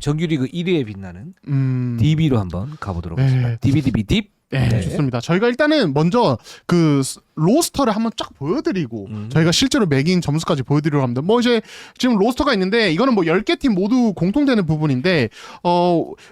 정규리그 1위에 빛나는 DB로 한번 가보도록 하겠습니다. DB 딥. 네, 좋습니다. 저희가 일단은 먼저 그 로스터를 한번 쫙 보여드리고 저희가 실제로 매긴 점수까지 보여드리려고 합니다. 뭐 이제 지금 로스터가 있는데 이거는 뭐 10개 팀 모두 공통되는 부분인데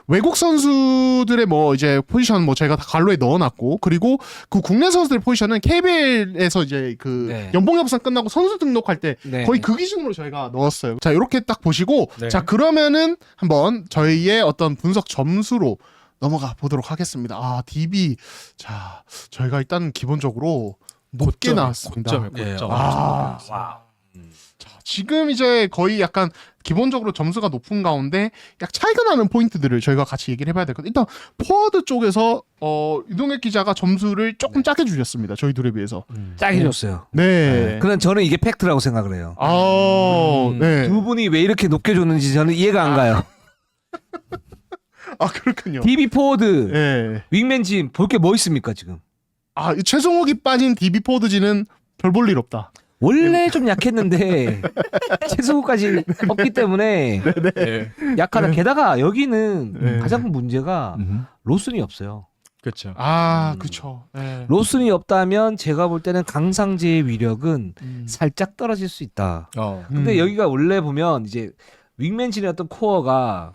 외국 선수들의 뭐 이제 포지션 뭐 저희가 다 갈로에 넣어놨고 그리고 그 국내 선수들 포지션은 KBL에서 이제 그 연봉 협상 끝나고 선수 등록할 때 거의 그 기준으로 저희가 넣었어요. 자, 이렇게 딱 보시고 자, 그러면은 한번 저희의 어떤 분석 점수로 넘어가 보도록 하겠습니다. 아, DB. 자, 저희가 일단 기본적으로 높게 나왔습니다. 고점. 자, 지금 이제 거의 약간 기본적으로 점수가 높은 가운데 약 차이가 나는 포인트들을 저희가 같이 얘기를 해봐야 될 것 같아요. 일단 포워드 쪽에서 유동혁 기자가 점수를 조금 짜게 주셨습니다. 저희 둘에 비해서. 짜게 줬어요. 네. 그냥 저는 이게 팩트라고 생각을 해요. 네. 두 분이 왜 이렇게 높게 줬는지 저는 이해가 안 가요. 아, 그렇군요. DB 포워드, 네. 윙맨진 볼 게 뭐 있습니까 지금? 아, 최성욱이 빠진 DB 포워드진은 별 볼 일 없다. 원래 좀 약했는데 최소까지 없기 때문에 약하다. 게다가 여기는 가장 큰 문제가 로슨이 없어요. 그렇죠. 아, 그렇죠. 네. 로슨이 없다면 제가 볼 때는 강상재의 위력은 살짝 떨어질 수 있다. 근데 여기가 원래 보면 이제 윙맨진의 어떤 코어가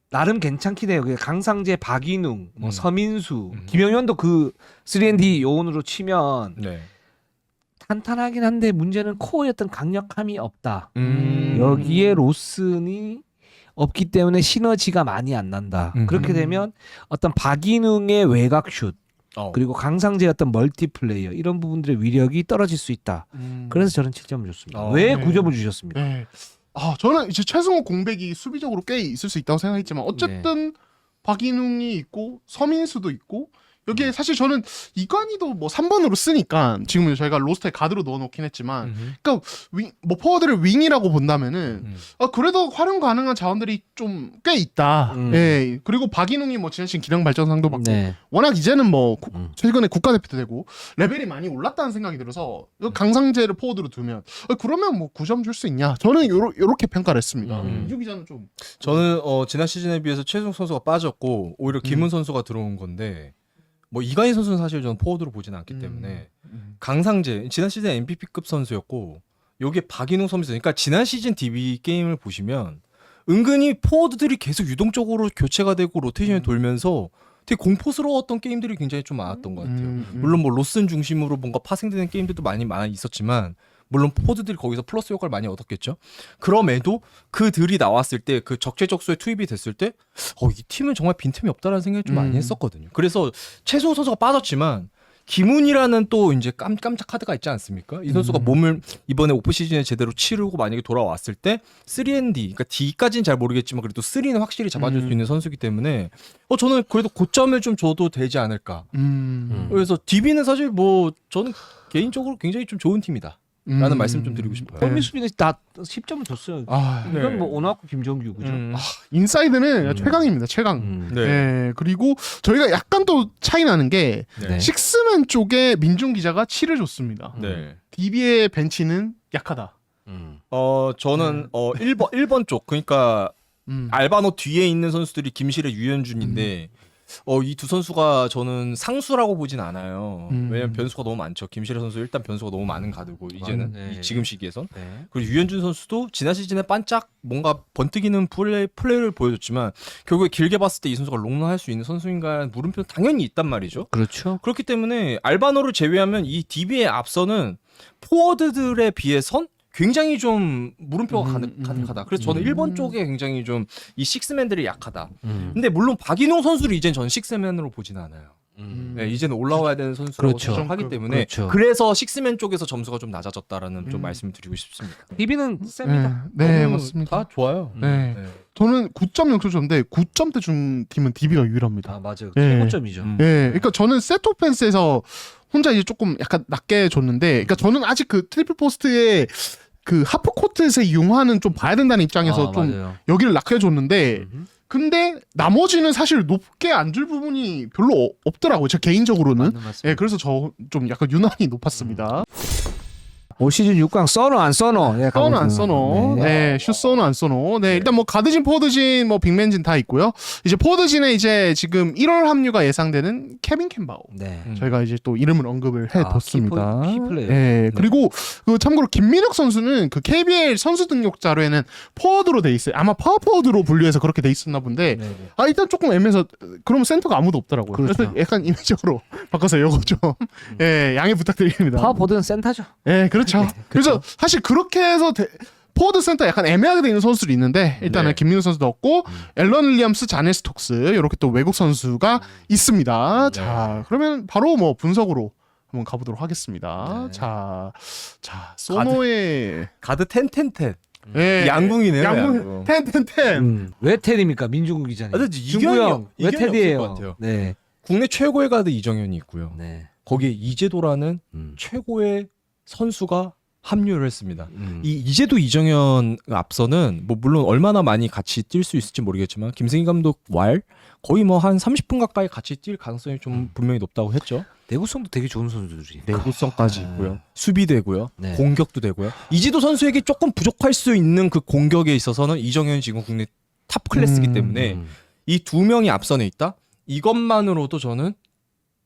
나름 괜찮긴 해요. 강상재, 박인웅, 뭐 서민수, 김영현도 그 3&D 요원으로 치면 탄탄하긴 한데 문제는 코어의 어떤 강력함이 없다. 여기에 로슨이 없기 때문에 시너지가 많이 안 난다. 그렇게 되면 어떤 박인웅의 외곽슛 그리고 강상재의 어떤 멀티플레이어 이런 부분들의 위력이 떨어질 수 있다. 그래서 저는 7점을 줬습니다. 왜 9점을 주셨습니까? 네. 아, 저는 이제 최승호 공백이 수비적으로 꽤 있을 수 있다고 생각했지만 어쨌든 박인웅이 있고 서민수도 있고 여기에 사실 저는 이관희도 뭐 3번으로 쓰니까 지금 저희가 로스터에 가드로 넣어놓긴 했지만 그러니까 뭐 포워드를 윙이라고 본다면은 그래도 활용 가능한 자원들이 좀 꽤 있다. 예. 그리고 박인웅이 뭐 지난 시즌 기량 발전상도 받고 워낙 이제는 뭐 최근에 국가대표도 되고 레벨이 많이 올랐다는 생각이 들어서 강상재를 포워드로 두면 그러면 뭐 9점 줄 수 있냐? 저는 요렇게 평가를 했습니다. 이주 기자는 좀 저는 지난 시즌에 비해서 최승욱 선수가 빠졌고 오히려 김훈 선수가 들어온 건데 뭐 이관희 선수는 사실 저는 포워드로 보지는 않기 때문에 강상재 지난 시즌 MVP급 선수였고 여기에 박인웅 선수 그러니까 지난 시즌 DB 게임을 보시면 은근히 포워드들이 계속 유동적으로 교체가 되고 로테이션이 돌면서 되게 공포스러웠던 게임들이 굉장히 좀 많았던 것 같아요. 물론 뭐 로슨 중심으로 뭔가 파생되는 게임들도 많이 있었지만 물론 포워드들이 거기서 플러스 효과를 많이 얻었겠죠. 그럼에도 그들이 나왔을 때 그 적재적소에 투입이 됐을 때 이 팀은 정말 빈틈이 없다라는 생각을 좀 많이 했었거든요. 그래서 최승호 선수가 빠졌지만 김훈이라는 또 이제 깜짝 카드가 있지 않습니까? 이 선수가 몸을 이번에 오프 시즌에 제대로 치르고 만약에 돌아왔을 때 3&D, 그러니까 D까지는 잘 모르겠지만 그래도 3는 확실히 잡아줄 수 있는 선수이기 때문에 저는 그래도 고점을 좀 줘도 되지 않을까. 그래서 DB는 사실 뭐 저는 개인적으로 굉장히 좀 좋은 팀이다. 라는 말씀 좀 드리고 싶어요. 서민수비는 다 10점을 줬어요. 이건 뭐 오나고 김정규 그죠? 인사이드는 최강입니다. 최강. 네. 그리고 저희가 약간 또 차이 나는 게 식스맨 쪽에 민중 기자가 7을 줬습니다. DB의 벤치는 약하다. 저는 1번 쪽 그러니까 알바노 뒤에 있는 선수들이 김실의 유현준인데 이 두 선수가 저는 상수라고 보진 않아요. 왜냐면 변수가 너무 많죠. 김실의 선수 일단 변수가 너무 많은 가드고 이제는 지금 시기에선. 그리고 유현준 선수도 지난 시즌에 반짝 뭔가 번뜩이는 플레이를 보여줬지만 결국에 길게 봤을 때 이 선수가 롱런할 수 있는 선수인가 물음표는 당연히 있단 말이죠. 그렇죠. 그렇기 때문에 알바노를 제외하면 이 DB의 앞서는 포워드들에 비해선 굉장히 좀 물음표가 가득하다. 그래서 저는 1번 쪽에 굉장히 좀 이 식스맨들이 약하다. 근데 물론 박인홍 선수를 이젠 저는 식스맨으로 보진 않아요. 네, 이제는 올라와야 되는 선수라고 생각하기 때문에 그래서 식스맨 쪽에서 점수가 좀 낮아졌다라는 좀 말씀을 드리고 싶습니다. DB는 셉니다. 네, 맞습니다. 다 좋아요. 저는 9.0초 줬는데 9점대 준 팀은 DB가 유일합니다. 아, 맞아요. 최고점이죠. 그러니까 저는 세트 오펜스에서 혼자 이제 조금 약간 낮게 줬는데, 그러니까 저는 아직 그 트리플 포스트의 그 하프 코트에서 이용하는 좀 봐야 된다는 입장에서 좀 맞아요. 여기를 낮게 줬는데, 근데 나머지는 사실 높게 안 줄 부분이 별로 없더라고요. 제 개인적으로는. 그래서 저 좀 약간 유난히 높았습니다. 올 시즌 6강 써노 안 써노? 예, 써노 안 써노. 네, 슛 써노 안 써노. 네, 일단 뭐 가드진, 포워드진, 뭐 빅맨진 다 있고요. 이제 포워드진에 이제 지금 1월 합류가 예상되는 케빈 캠바오. 네. 저희가 이제 또 이름을 언급을 해뒀습니다. 키플레이어. 네, 그리고 그 참고로 김민혁 선수는 그 KBL 선수 등록 자료에는 포워드로 돼 있어요. 아마 파워 포워드로 분류해서 그렇게 돼 있었나 본데, 네. 아 일단 조금 애매해서 그럼 센터가 아무도 없더라고요. 그렇죠. 그래서 약간 이미적으로 바꿔서 요거 좀 양해 부탁드립니다. 파워포드는 센터죠. 네, 그렇죠. 그래서 사실 그렇게 해서 포워드 센터 약간 애매하게 돼 있는 선수들이 있는데 일단은 네. 김민우 선수도 없고 앨런 윌리엄스, 자넬 스톡스 이렇게 또 외국 선수가 있습니다. 네. 자, 그러면 바로 뭐 분석으로 한번 가보도록 하겠습니다. 네. 자, 소노의 가드 텐텐텐. 예, 양궁이네요. 양궁 텐텐텐. 왜 테디입니까? 민중국 기자님. 아, 근데 중구 형, 왜 이견이 없을 것 테디예요? 같아요. 네. 국내 최고의 가드 이정현이 있고요. 네. 거기에 이재도라는 최고의 선수가 합류를 했습니다. 이 이재도 이정현 앞서는 뭐 물론 얼마나 많이 같이 뛸 수 있을지 모르겠지만 김승희 감독 왈 거의 뭐 한 30분 가까이 같이 뛸 가능성이 좀 분명히 높다고 했죠. 내구성도 되게 좋은 선수들이. 내구성까지 있고요. 수비되고요. 네. 공격도 되고요. 이재도 선수에게 조금 부족할 수 있는 그 공격에 있어서는 이정현이 지금 국내 탑 클래스이기 때문에 이 두 명이 앞선에 있다? 이것만으로도 저는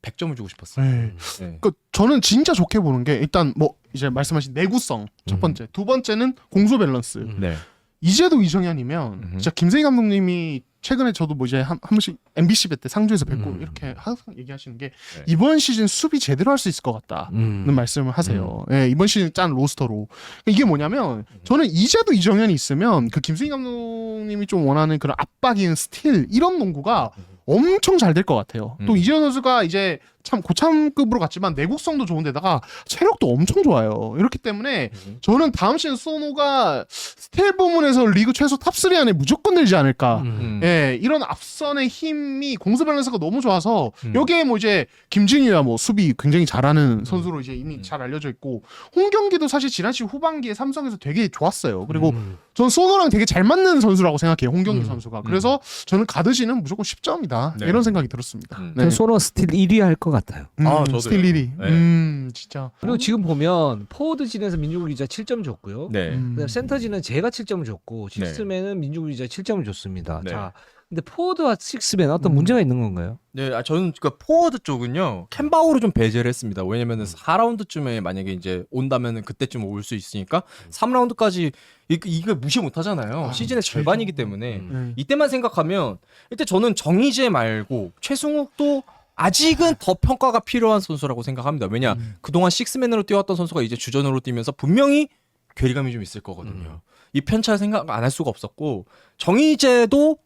100점을 주고 싶었어요. 네. 네. 그 저는 진짜 좋게 보는 게 일단 뭐 이제 말씀하신 내구성 첫 번째, 두 번째는 공수 밸런스. 네. 이제도 이정현이면 진짜 김세희 감독님이 최근에 저도 뭐 이제 한 번씩 MBC 때 상주에서 뵙고 이렇게 항상 얘기하시는 게 이번 시즌 수비 제대로 할 수 있을 것 같다는 말씀을 하세요. 예, 이번 시즌 짠 로스터로. 이게 뭐냐면 저는 이제도 이정현이 있으면 그 김세희 감독님이 좀 원하는 그런 압박인 스틸 이런 농구가 엄청 잘 될 것 같아요. 또 이재현 선수가 이제 참 고참급으로 갔지만 내국성도 좋은데다가 체력도 엄청 좋아요. 이렇기 때문에 저는 다음 시즌 소노가 스틸 부문에서 리그 최소 탑3 안에 무조건 들지 않을까. 예, 이런 앞선의 힘이 공수 밸런스가 너무 좋아서 여기에 뭐 이제 김진유야 뭐 수비 굉장히 잘하는 선수로 이제 이미 잘 알려져 있고 홍경기도 사실 지난 시즌 후반기에 삼성에서 되게 좋았어요. 그리고 전 소노랑 되게 잘 맞는 선수라고 생각해요. 홍경기 선수가. 그래서 저는 가드지는 무조건 10점이다. 네. 이런 생각이 들었습니다. 전 소노 스틸 1위 할 것 같아요. 아, 저도요. 스틸 1위. 네. 진짜. 그리고 지금 보면 포워드진에서 민중국 기자 7점 줬고요. 네. 그다음 센터진은 제가 7점을 줬고 식스맨은 민중국 기자 7점을 줬습니다. 네. 자, 근데 포워드와 식스맨 어떤 문제가 있는 건가요? 네, 저는 그 포워드 쪽은요 캔바우로 좀 배제를 했습니다. 왜냐면은 4라운드쯤에 만약에 이제 온다면은 그때쯤 올 수 있으니까 3라운드까지 이거 무시 못 하잖아요. 시즌의 절반이기 때문에 이때만 생각하면 일단 저는 정희재 말고 최승욱도 아직은 더 평가가 필요한 선수라고 생각합니다. 왜냐 그동안 식스맨으로 뛰어왔던 선수가 이제 주전으로 뛰면서 분명히 괴리감이 좀 있을 거거든요. 이 편차 생각 안 할 수가 없었고 정희재도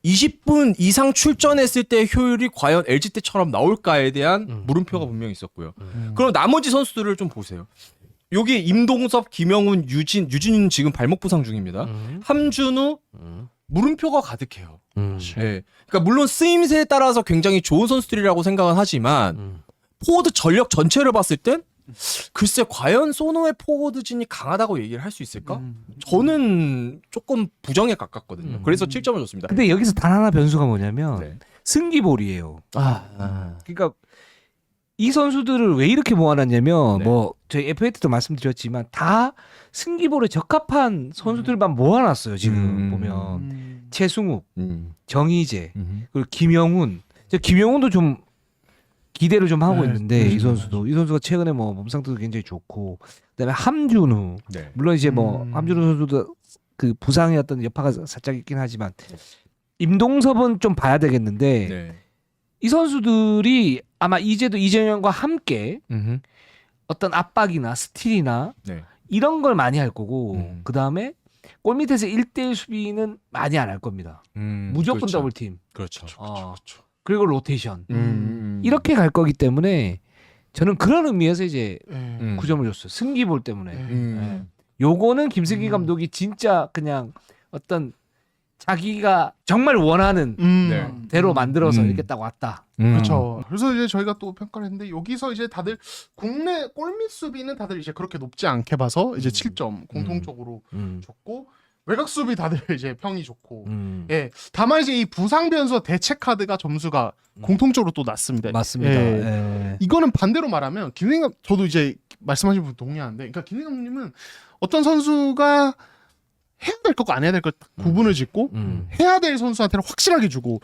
20분 이상 출전했을 때 효율이 과연 LG 때처럼 나올까에 대한 물음표가 분명히 있었고요. 그럼 나머지 선수들을 좀 보세요. 여기 임동섭, 김영훈, 유진은 지금 발목 부상 중입니다. 함준우 물음표가 가득해요. 네. 그러니까 물론 쓰임새에 따라서 굉장히 좋은 선수들이라고 생각은 하지만 포워드 전력 전체를 봤을 땐 글쎄 과연 소노의 포워드진이 강하다고 얘기를 할 수 있을까? 저는 조금 부정에 가깝거든요. 그래서 7점을 줬습니다. 근데 여기서 단 하나 변수가 뭐냐면 네. 승기볼이에요. 그러니까 이 선수들을 왜 이렇게 모아놨냐면 네. 뭐 저희 FA 때도 말씀드렸지만 다 승기볼에 적합한 선수들만 모아놨어요. 지금 보면 최승욱, 정희재, 그리고 김영훈. 김영훈도 좀 기대를 좀 하고 있는데 이 선수가 최근에 뭐 몸 상태도 굉장히 좋고 그다음에 함준우 네. 물론 이제 뭐 함준우 선수도 그 부상의 어떤 여파가 살짝 있긴 하지만 임동섭은 좀 봐야 되겠는데 네. 이 선수들이 아마 이제도 이정현과 함께 어떤 압박이나 스틸이나 네. 이런 걸 많이 할 거고 그다음에 골 밑에서 1대1 수비는 많이 안 할 겁니다. 무조건 그렇죠. 더블팀. 그렇죠. 그리고 로테이션. 이렇게 갈 거기 때문에 저는 그런 의미에서 이제 9점을 줬어요. 승기볼 때문에. 요거는 김승기 감독이 진짜 그냥 어떤 자기가 정말 원하는 대로 만들어서 이렇게 딱 왔다. 그렇죠. 그래서 이제 저희가 또 평가를 했는데 여기서 이제 다들 국내 골밑 수비는 다들 이제 그렇게 높지 않게 봐서 이제 7점 공통적으로 줬고 외곽 수비 다들 이제 평이 좋고 예 다만 이제 이 부상 변수 대체 카드가 점수가 공통적으로 또 낮습니다. 맞습니다. 예. 이거는 반대로 말하면 김승희 저도 이제 말씀하신 부분 동의하는데, 그러니까 김 감독님은 어떤 선수가 해야 될 것과 안 해야 될 것 구분을 짓고 해야 될 선수한테는 확실하게 주고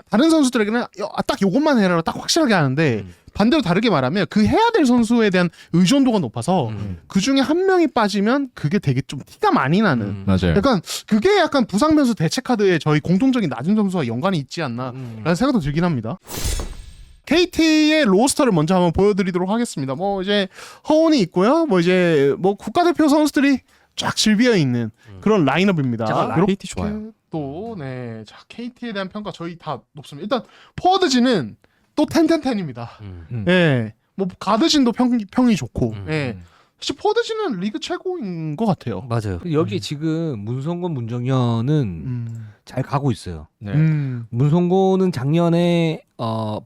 다른 선수들에게는 딱 요것만 해라 딱 확실하게 하는데 반대로 다르게 말하면 그 해야 될 선수에 대한 의존도가 높아서 그 중에 한 명이 빠지면 그게 되게 좀 티가 많이 나는 맞아요. 약간 그게 약간 부상 변수 대체 카드에 저희 공통적인 낮은 점수와 연관이 있지 않나라는 생각도 들긴 합니다. KT의 로스터를 먼저 한번 보여드리도록 하겠습니다. 뭐 이제 허운이 있고요. 뭐 이제 뭐 국가대표 선수들이 쫙 질비어 있는 그런 라인업입니다. KT 좋아요. 또 네, 자 KT에 대한 평가 저희 다 높습니다. 일단 포워드진은 또 10-10-10입니다. 예, 뭐 가드진도 평이 좋고, 예, 사실 포워드진은 리그 최고인 것 같아요. 맞아요. 여기 지금 문성곤, 문정현은 잘 가고 있어요. 네. 문성곤은 작년에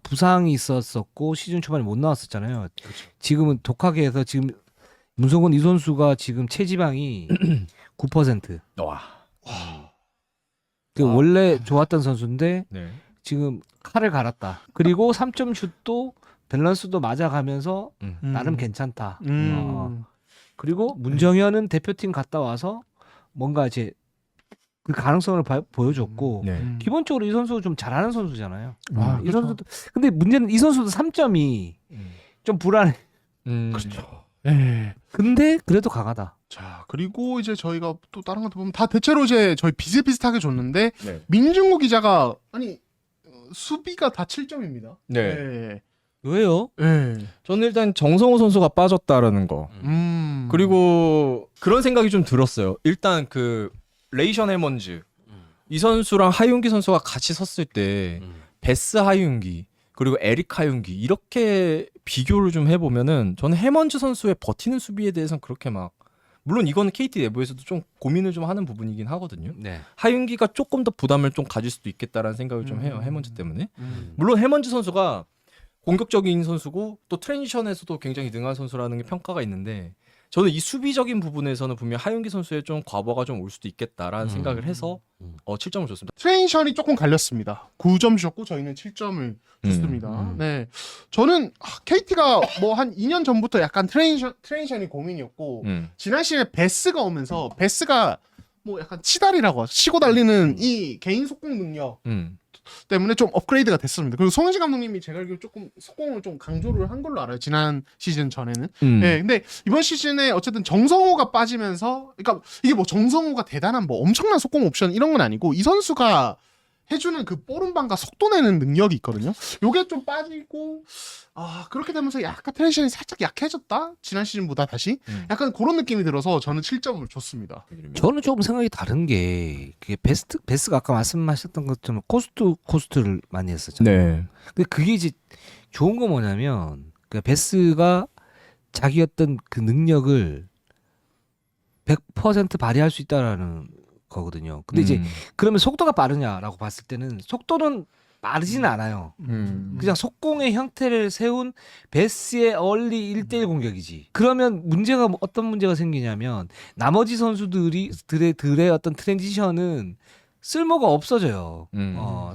부상이 있었었고 시즌 초반에 못 나왔었잖아요. 그렇죠. 지금은 독하게 해서 지금 문성곤 이 선수가 지금 체지방이 9%. 와. 원래 좋았던 선수인데 네. 지금 칼을 갈았다. 그리고 3점 슛도 밸런스도 맞아가면서 나름 괜찮다. 그리고 문정현은 대표팀 갔다 와서 뭔가 이제 그 가능성을 보여줬고 네. 기본적으로 이 선수 좀 잘하는 선수잖아요. 이 그렇죠. 선수도 근데 문제는 이 선수도 3점이 좀 불안해. 그렇죠. 예. 근데 그래도 강하다. 자, 그리고 이제 저희가 또 다른 것도 보면 다 대체로 이제 저희 비슷비슷하게 줬는데 네. 민중구 기자가 아니 수비가 다 7점입니다. 네. 예. 왜요? 예. 저는 일단 정성호 선수가 빠졌다라는 거. 그리고 그런 생각이 좀 들었어요. 일단 그 레이션 해먼즈 이 선수랑 하윤기 선수가 같이 섰을 때 베스 하윤기 그리고 에릭 하윤기 이렇게 비교를 좀 해보면은 저는 해먼즈 선수의 버티는 수비에 대해서는 그렇게 막 물론 이거는 KT 내부에서도 좀 고민을 좀 하는 부분이긴 하거든요. 네. 하윤기가 조금 더 부담을 좀 가질 수도 있겠다라는 생각을 좀 해요. 해먼즈 때문에. 물론 해먼즈 선수가 공격적인 선수고 또 트랜지션에서도 굉장히 능한 선수라는 게 평가가 있는데 저는 이 수비적인 부분에서는 분명 하윤기 선수의 좀 과부하가 좀 올 수도 있겠다라는 생각을 해서 7점을 줬습니다. 트레인션이 조금 갈렸습니다. 9점 주셨고 저희는 7점을 줬습니다. 네, 저는 KT가 뭐 한 2년 전부터 약간 트레인션이 고민이었고 지난 시즌에 베스가 오면서 베스가 뭐 약간 치달이라고 하죠. 치고 달리는 이 개인 속공 능력 때문에 좀 업그레이드가 됐습니다. 그리고 송은지 감독님이 제가 알기로 조금 속공을 좀 강조를 한 걸로 알아요. 지난 시즌 전에는. 네, 근데 이번 시즌에 어쨌든 정성호가 빠지면서, 그러니까 이게 뭐 정성호가 대단한 뭐 엄청난 속공 옵션 이런 건 아니고 이 선수가 해주는 그 뽀른방과 속도 내는 능력이 있거든요. 요게 좀 빠지고 그렇게 되면서 약간 트랜지션이 살짝 약해졌다? 지난 시즌보다 다시? 약간 그런 느낌이 들어서 저는 7점을 줬습니다. 저는 조금 생각이 다른 게 그게 베스가 아까 말씀하셨던 것처럼 코스트를 많이 했었잖아요. 네. 근데 그게 이제 좋은 거 뭐냐면 그 베스가 자기 어떤 그 능력을 100% 발휘할 수 있다라는 거거든요. 근데 이제 그러면 속도가 빠르냐라고 봤을 때는 속도는 빠르지는 않아요. 그냥 속공의 형태를 세운 베스의 얼리 1대1 공격이지. 그러면 문제가 어떤 문제가 생기냐면 나머지 선수들의 어떤 트랜지션은 쓸모가 없어져요.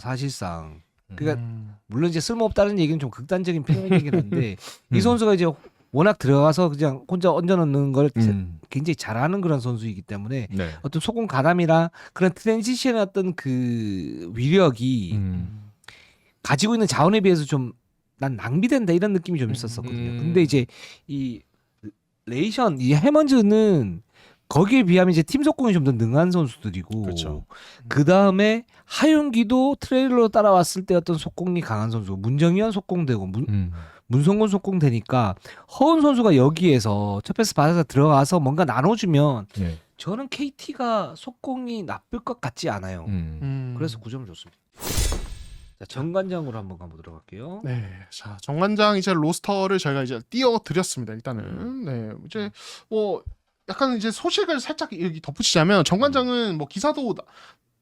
사실상. 그러니까 물론 이제 쓸모없다는 얘기는 좀 극단적인 표현이긴 한데 이 선수가 이제 워낙 들어가서 그냥 혼자 얹어놓는 걸 굉장히 잘하는 그런 선수이기 때문에 네. 어떤 속공 가담이랑 그런 트랜지션의 어떤 그 위력이 가지고 있는 자원에 비해서 좀 난 낭비된다 이런 느낌이 좀 있었었거든요. 근데 이제 이 레이션, 이 해먼즈는 거기에 비하면 이제 팀 속공이 좀 더 능한 선수들이고 그렇죠. 그 다음에 하윤기도 트레일러로 따라왔을 때 어떤 속공이 강한 선수, 문정현 속공되고 문성곤 속공되니까 허운 선수가 여기에서 첫 패스 받아서 들어가서 뭔가 나눠주면 네. 저는 KT가 속공이 나쁠 것 같지 않아요. 그래서 9점을 줬습니다. 자, 정관장으로 한번 가보도록 할게요. 네, 자 정관장 이제 로스터를 저희가 이제 띄워드렸습니다. 일단은 네, 이제 뭐 약간 이제 소식을 살짝 여기 덧붙이자면 정관장은 뭐 기사도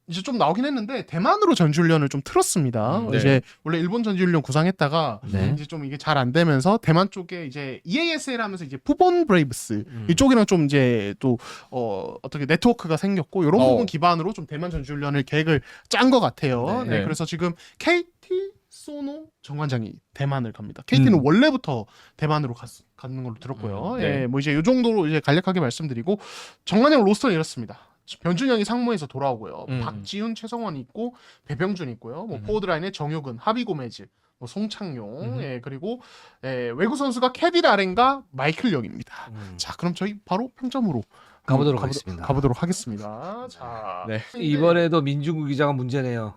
이제 좀 나오긴 했는데 대만으로 전지훈련을 좀 틀었습니다. 네. 이제 원래 일본 전지훈련 구상했다가 네. 이제 좀 이게 잘 안 되면서 대만 쪽에 이제 EASL 하면서 이제 푸본 브레이브스 이쪽이랑 좀 이제 또 어떻게 네트워크가 생겼고 이런 부분 기반으로 좀 대만 전지훈련을 계획을 짠 것 같아요. 네. 네, 그래서 지금 KT 박소노 정관장이 대만을 갑니다. KT는 원래부터 대만으로 가는 걸로 들었고요. 네. 예, 뭐 이제 이 정도로 이제 간략하게 말씀드리고 정관장 로스터는 이렇습니다. 변준영이 상무에서 돌아오고요. 박지훈, 최성원이 있고 배병준 있고요. 뭐 포워드 라인에 정효근, 하비고메즈, 뭐 송창용, 예, 그리고 외국 선수가 케빌 아렌과 마이클 영입니다. 자, 그럼 저희 바로 평점으로 가보도록 하겠습니다. 가보도록 하겠습니다. 자, 네. 이번에도 민중구 기자가 문제네요.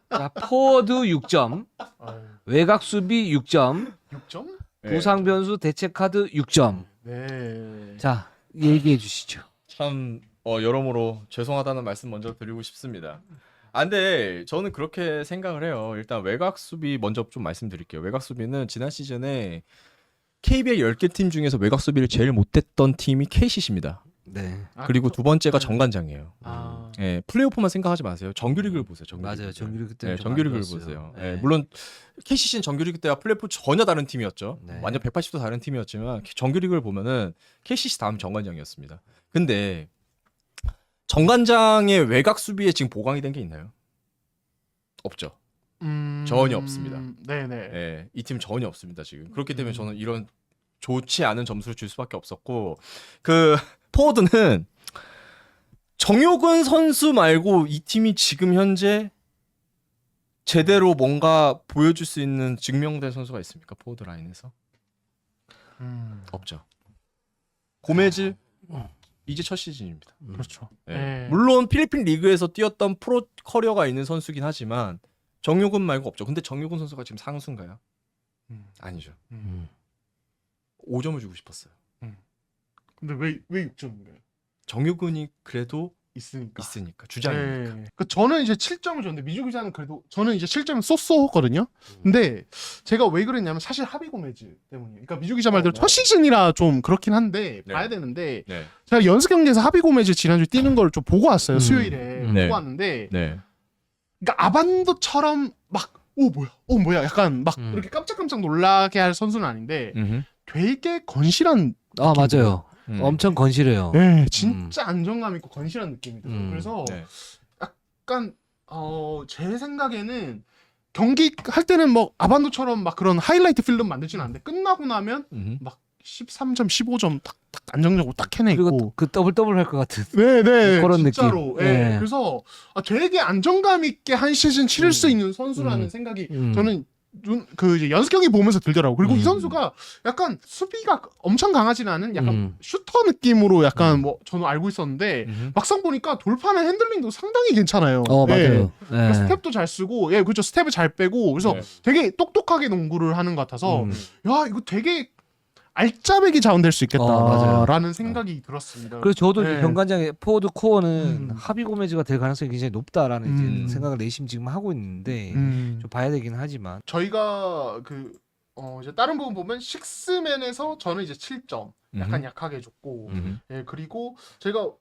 자, 포워드 6점, 외곽 수비 6점, 6점? 부상 변수 대체 카드 6점. 네. 자, 얘기해 주시죠. 참 여러모로 죄송하다는 말씀 먼저 드리고 싶습니다. 근데 저는 그렇게 생각을 해요. 일단 외곽 수비 먼저 좀 말씀드릴게요. 외곽 수비는 지난 시즌에 KBL 10개 팀 중에서 외곽 수비를 제일 못했던 팀이 KCC입니다. 네. 그리고 두 번째가 정관장이에요. 아, 예, 플레이오프만 생각하지 마세요. 정규리그를 보세요. 정규리그. 맞아요. 정규리그 때 네, 정규리그를 보세요. 네. 예, 물론 KCC는 정규리그 때와 플레이오프 전혀 다른 팀이었죠. 네. 완전 180도 다른 팀이었지만 정규리그를 보면은 KCC 다음 정관장이었습니다. 근데 정관장의 외곽 수비에 지금 보강이 된 게 있나요? 없죠. 전혀 없습니다. 네네. 예, 이 팀 전혀 없습니다 지금. 그렇기 때문에 저는 이런 좋지 않은 점수를 줄 수밖에 없었고, 그 포워드는 정효근 선수 말고 이 팀이 지금 현재 제대로 뭔가 보여줄 수 있는 증명된 선수가 있습니까? 포워드 라인에서 없죠. 고메즈 이제 첫 시즌입니다. 그렇죠. 예. 네. 물론 필리핀 리그에서 뛰었던 프로 커리어가 있는 선수긴 하지만 정효근 말고 없죠. 근데 정효근 선수가 지금 상수인가요? 아니죠. 5점을 주고 싶었어요. 근데 왜 6점인가요? 정효근이 그래도 있으니까. 주장이니까. 네. 그 저는 이제 7점을 줬는데 미주 기자는 그래도 저는 이제 7점을 쏘쏘거든요. 근데 제가 왜 그랬냐면 사실 하비고메즈 때문이에요. 그러니까 미주 기자 말대로 첫 시즌이라 좀 그렇긴 한데 네. 봐야 되는데 네. 제가 연습 경기에서 하비고메즈 지난주 뛰는 걸 좀 보고 왔어요. 수요일에 네. 보고 왔는데 네. 그러니까 아반도처럼 막 뭐야 약간 막 이렇게 깜짝깜짝 놀라게 할 선수는 아닌데 되게 건실한 아, 맞아요. 엄청 건실해요. 네, 진짜 안정감 있고 건실한 느낌이 들어요. 그래서 네. 약간 제 생각에는 경기 할 때는 뭐 아반도처럼 막 그런 하이라이트 필름 만들지는 않는데 끝나고 나면 막 13점, 15점 딱 안정적으로 딱 해내고 그리고 그 더블 할 것 같은. 네, 그런 진짜로. 느낌. 네. 네. 그래서 되게 안정감 있게 한 시즌 치를 수 있는 선수라는 생각이 저는 그 이제 연습 경기 보면서 들더라고. 그리고 이 선수가 약간 수비가 엄청 강하지는 않은 약간 슈터 느낌으로 약간 뭐 저는 알고 있었는데 막상 보니까 돌파나 핸들링도 상당히 괜찮아요. 맞아요. 네. 스텝도 잘 쓰고, 예, 그렇죠. 스텝을 잘 빼고, 그래서 네. 되게 똑똑하게 농구를 하는 것 같아서, 야, 이거 되게 알짜배기 자원될 수 있겠다라는 생각이 들었습니다. 그래서 저도 네. 이제 병관장의 포워드 코어는 하비고메즈가 될 가능성이 굉장히 높다라는 이제 생각을 내심 지금 하고 있는데 좀 봐야 되긴 하지만 저희가 이제 다른 부분 보면 식스맨에서 저는 이제 7점 약간 약하게 줬고, 예, 그리고 저희가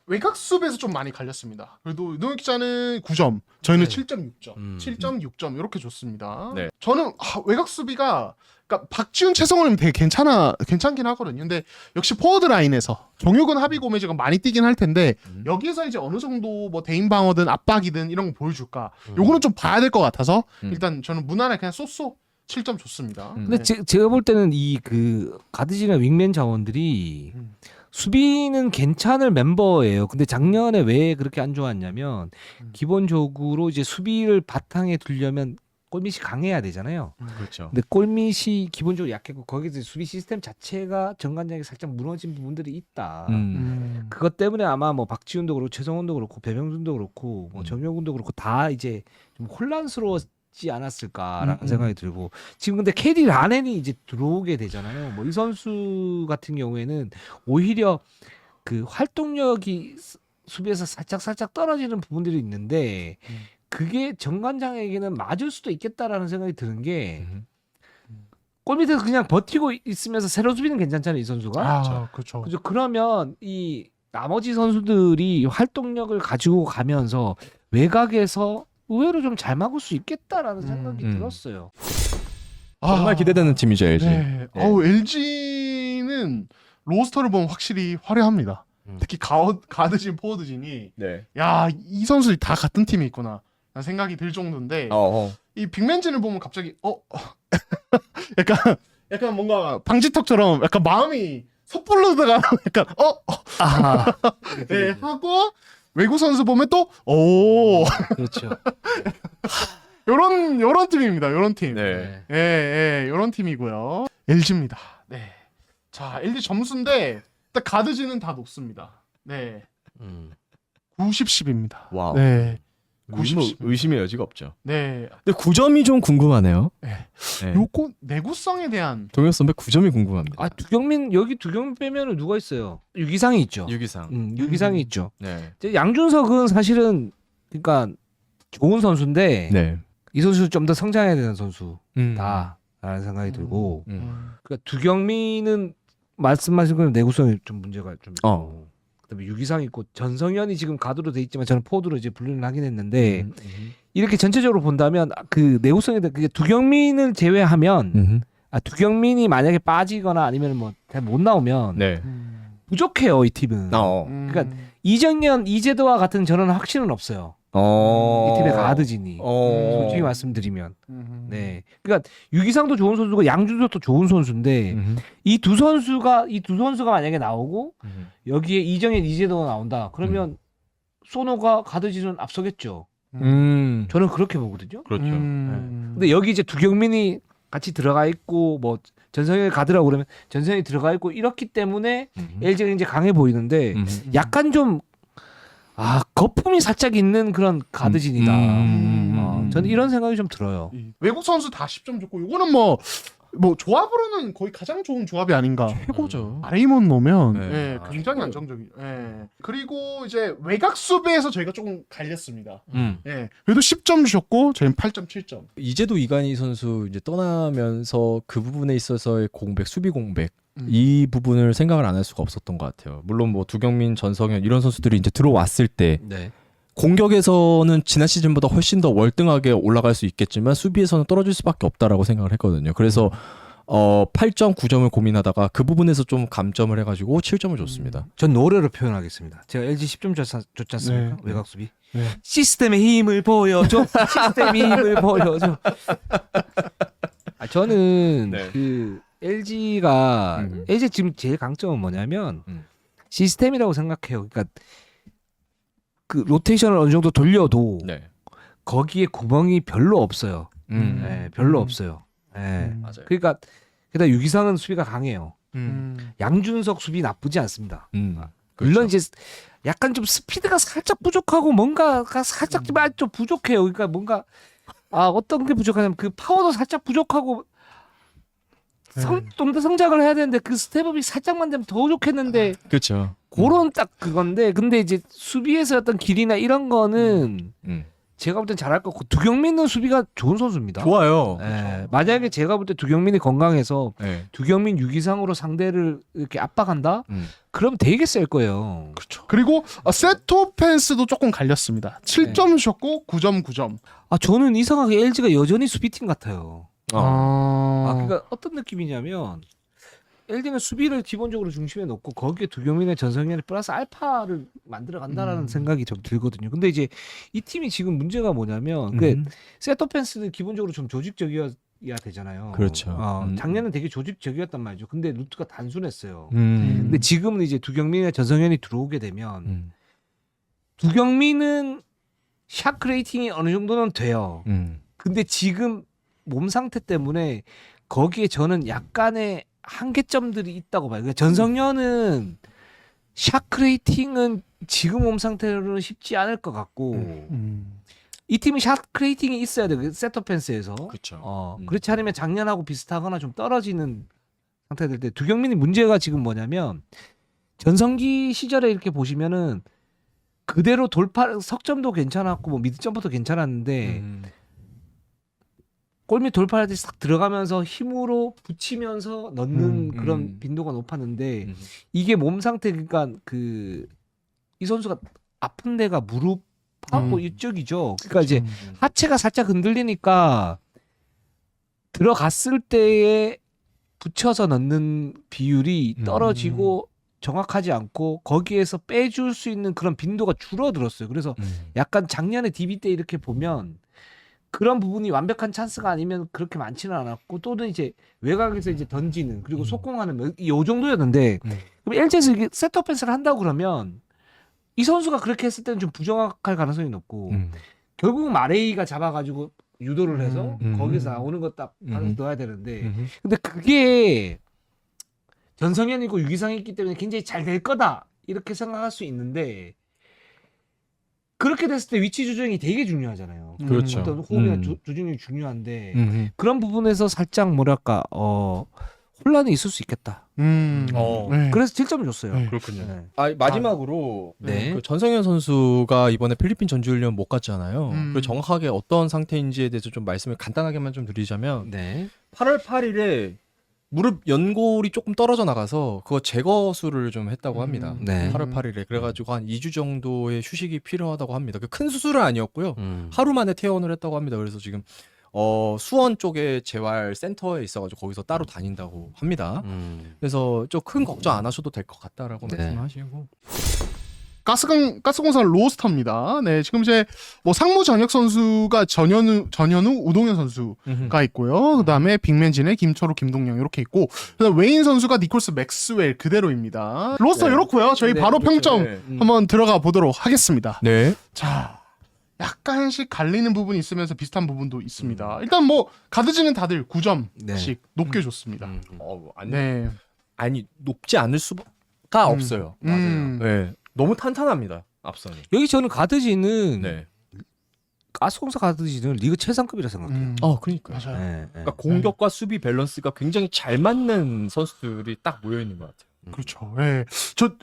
외곽 수비에서 좀 많이 갈렸습니다. 그래도 노영 기자는 9점, 저희는 네. 7.6점, 7.6점 이렇게 줬습니다. 네. 저는 외곽 수비가 그러니까 박지훈, 최성원이면 되게 괜찮긴 하거든요. 근데 역시 포워드 라인에서 정효근, 하비고메즈가 많이 뛰긴 할 텐데 여기에서 이제 어느 정도 뭐 대인 방어든 압박이든 이런 거 보여줄까? 요거는 좀 봐야 될 것 같아서 일단 저는 무난하게 그냥 쏘쏘 7점 줬습니다. 근데 네. 제가 볼 때는 이 그 가드진이나 윙맨 자원들이 수비는 괜찮을 멤버예요. 근데 작년에 왜 그렇게 안 좋았냐면 기본적으로 이제 수비를 바탕에 두려면 골밑이 강해야 되잖아요. 그렇죠. 근데 골밑이 기본적으로 약했고 거기서 수비 시스템 자체가 정관장이 살짝 무너진 부분들이 있다. 그것 때문에 아마 뭐 박지훈도 그렇고 최성원도 그렇고 배병준도 그렇고 뭐 정효근도 그렇고 다 이제 좀 혼란스러웠지 않았을까라는 생각이 들고 지금 근데 KD 라넨이 이제 들어오게 되잖아요. 뭐 이 선수 같은 경우에는 오히려 그 활동력이 수비에서 살짝 떨어지는 부분들이 있는데 그게 정관장에게는 맞을 수도 있겠다라는 생각이 드는 게 골밑에서 그냥 버티고 있으면서 세로 수비는 괜찮잖아요, 이 선수가. 그렇죠. 그죠? 그러면 이 나머지 선수들이 활동력을 가지고 가면서 외곽에서 의외로 좀 잘 막을 수 있겠다라는 생각이 들었어요. 정말 기대되는 팀이죠, LG. 네. LG는 로스터를 보면 확실히 화려합니다. 특히 가드진, 포워드진이 네. 야, 이 선수들이 다 같은 팀에 있구나. 생각이 들 정도인데 어. 이 빅맨진을 보면 갑자기 약간 뭔가 방지턱처럼 약간 마음이 섣불르다가 약간 아, 네, 하고 외국 선수 보면 또 오 그렇죠. 요런 팀입니다. 요런 팀. 네. 요런 팀이고요. LG입니다. 네. 자, LG 점수인데 일단 가드진은 다 높습니다. 네. 90, 10입니다. 와우. 네. 의심의 여지가 없죠. 네. 근데 9점이 좀 궁금하네요. 네. 네. 요거 내구성에 대한 동현 선배 9점이 궁금합니다. 아 여기 두경민 빼면은 누가 있어요? 유기상이 있죠. 유기상. 유기상이 있죠. 네. 이제 양준석은 사실은 그러니까 좋은 선수인데 네. 이 선수 좀 더 성장해야 되는 선수다라는 음. 생각이 들고 그러니까 두경민은 말씀하신 건 내구성이 좀 문제가 좀 있고 그다음에 유기상 있고 전성현이 지금 가드로 돼 있지만 저는 포드로 이제 분류를 하긴 했는데 이렇게 전체적으로 본다면 그 내구성에 대해 그게 두경민을 제외하면 두경민이 만약에 빠지거나 아니면 뭐 잘 못 나오면 네. 부족해요 이 팀은. 그러니까 이정현, 이재도와 같은 저는 확신은 없어요. 이 팀의 가드진이 솔직히 말씀드리면 네 그러니까 유기상도 좋은 선수고 양준석도 좋은 선수인데 이 두 선수가 만약에 나오고 여기에 이정현, 이재도가 나온다 그러면 소노가 가드진은 앞서겠죠. 저는 그렇게 보거든요. 그렇죠. 네. 근데 여기 이제 두경민이 같이 들어가 있고 뭐 전성현이 가드라고 그러면 전성현이 들어가 있고 이렇기 때문에 LG가 이제 강해 보이는데 약간 좀 거품이 살짝 있는 그런 가드진이다. 저는 이런 생각이 좀 들어요. 외국 선수 다 10점 줬고 이거는 뭐 조합으로는 거의 가장 좋은 조합이 아닌가. 최고죠. 아레이몬 넣으면 네. 굉장히 안정적이. 그리고 이제 외곽 수비에서 저희가 조금 갈렸습니다. 그래도 10점 주셨고 저희는 8점, 7점. 이제도 이관희 선수 이제 떠나면서 그 부분에 있어서의 공백, 수비 공백 이 부분을 생각을 안 할 수가 없었던 것 같아요. 물론 뭐 두경민, 전성현 이런 선수들이 이제 들어왔을 때 네. 공격에서는 지난 시즌보다 훨씬 더 월등하게 올라갈 수 있겠지만 수비에서는 떨어질 수밖에 없다라고 생각을 했거든요. 그래서 8점, 9점을 고민하다가 그 부분에서 좀 감점을 해가지고 7점을 줬습니다. 전 노래로 표현하겠습니다. 제가 LG 10점 줬지 않습니까? 네. 외곽 수비. 네. 시스템의 힘을 보여줘. 시스템의 힘을 보여줘. 저는 네. 그 LG가 LG 지금 제일 강점은 뭐냐면 시스템이라고 생각해요. 그러니까 그 로테이션을 어느 정도 돌려도 네. 거기에 구멍이 별로 없어요. 별로 없어요. 맞아요. 그러니까 게다가 유기상은 수비가 강해요. 음. 양준석 수비 나쁘지 않습니다. 그렇죠. 물론 이제 약간 좀 스피드가 살짝 부족하고 뭔가가 살짝 좀 부족해요. 그러니까 뭔가 어떤 게 부족하냐면 그 파워도 살짝 부족하고 좀 더 성장을 해야 되는데 그 스텝업이 살짝만 되면 더 좋겠는데 그렇죠. 그런 딱 그건데 근데 이제 수비에서 어떤 길이나 이런 거는 제가 볼 땐 잘할 것 같고 두경민은 수비가 좋은 선수입니다. 좋아요. 만약에 제가 볼 때 두경민이 건강해서 네. 두경민 유기상으로 상대를 이렇게 압박한다? 그럼 되게 셀 거예요. 그렇죠. 그리고 세토 펜스도 조금 갈렸습니다. 7점 주셨고 9점, 9점. 저는 이상하게 LG가 여전히 수비팀 같아요. 아, 그러니까 어떤 느낌이냐면 LG는 수비를 기본적으로 중심에 놓고 거기에 두경민의 전성현의 플러스 알파를 만들어 간다라는 생각이 좀 들거든요. 근데 이제 이 팀이 지금 문제가 뭐냐면 그 셋 오펜스는 기본적으로 좀 조직적이어야 되잖아요. 그렇죠. 작년은 되게 조직적이었단 말이죠. 근데 루트가 단순했어요. 근데 지금은 이제 두경민과 전성현이 들어오게 되면 두경민은 샷 레이팅이 어느 정도는 돼요. 근데 지금 몸 상태 때문에 거기에 저는 약간의 한계점들이 있다고 봐요. 그러니까 전성현은 샷 레이팅은 지금 몸 상태로는 쉽지 않을 것 같고 이 팀이 샷 레이팅이 있어야 돼요. 세터 펜스에서. 그렇죠. 그렇지 않으면 작년하고 비슷하거나 좀 떨어지는 상태가 될 때 두경민이 문제가 지금 뭐냐면 전성기 시절에 이렇게 보시면은 그대로 돌파 석점도 괜찮았고 뭐 미드 점퍼도 괜찮았는데 골밑 돌파할 때 싹 들어가면서 힘으로 붙이면서 넣는 그런 빈도가 높았는데 이게 몸 상태 그러니까 이 선수가 아픈 데가 무릎하고 이쪽이죠. 그러니까 이제 하체가 살짝 흔들리니까 들어갔을 때에 붙여서 넣는 비율이 떨어지고 정확하지 않고 거기에서 빼줄 수 있는 그런 빈도가 줄어들었어요. 그래서 약간 작년에 DB 때 이렇게 보면 그런 부분이 완벽한 찬스가 아니면 그렇게 많지는 않았고 또는 이제 외곽에서 이제 던지는 그리고 속공하는 요 정도였는데 그럼 LG에서 이게 세터 패스를 한다고 그러면 이 선수가 그렇게 했을 때는 좀 부정확할 가능성이 높고 결국 마레이가 잡아가지고 유도를 해서 거기서 나오는 거 딱 받아서 넣어야 되는데 근데 그게 전성현이고 유기상이 있기 때문에 굉장히 잘 될 거다 이렇게 생각할 수 있는데 그렇게 됐을 때 위치 조정이 되게 중요하잖아요. 그렇죠. 어떤 호흡이나 조정이 중요한데 그런 부분에서 살짝 뭐랄까 혼란이 있을 수 있겠다. 네. 그래서 7점을 줬어요. 네. 그렇군요. 네. 마지막으로 네. 그 전성현 선수가 이번에 필리핀 전지훈련 못 갔잖아요. 음. 그리고 정확하게 어떤 상태인지에 대해서 좀 말씀을 간단하게만 좀 드리자면 네. 8월 8일에 무릎 연골이 조금 떨어져 나가서 그거 제거술을 좀 했다고 합니다. 네. 8월 8일에 그래가지고 한 2주 정도의 휴식이 필요하다고 합니다. 그 큰 수술은 아니었고요. 하루 만에 퇴원을 했다고 합니다. 그래서 지금 수원 쪽에 재활 센터에 있어가지고 거기서 따로 다닌다고 합니다. 그래서 좀 큰 걱정 안 하셔도 될 것 같다라고 네. 말씀하시고. 가스공사 로스터입니다. 네, 지금 이제 뭐 상무 전역 선수가 전현우, 우동현 선수가 있고요. 그다음에 빅맨진의 김철우, 김동영 이렇게 있고, 그다음 웨인 선수가 니콜스 맥스웰 그대로입니다. 로스터 네. 이렇고요. 저희 네, 바로 그렇죠. 평점 네. 한번 들어가 보도록 하겠습니다. 네. 자, 약간씩 갈리는 부분이 있으면서 비슷한 부분도 있습니다. 일단 뭐 가드지는 다들 9점씩 네. 높게 줬습니다. 아니, 네, 아니 높지 않을 수가 없어요. 네. 너무 탄탄합니다. 앞선이. 여기 저는 가드지는 네. 가스공사 가드지는 리그 최상급이라 생각해요. 그러니까. 맞아요. 네, 네. 그러니까 공격과 수비 밸런스가 굉장히 잘 맞는 선수들이 딱 모여 있는 것 같아요. 그렇죠. 예. 저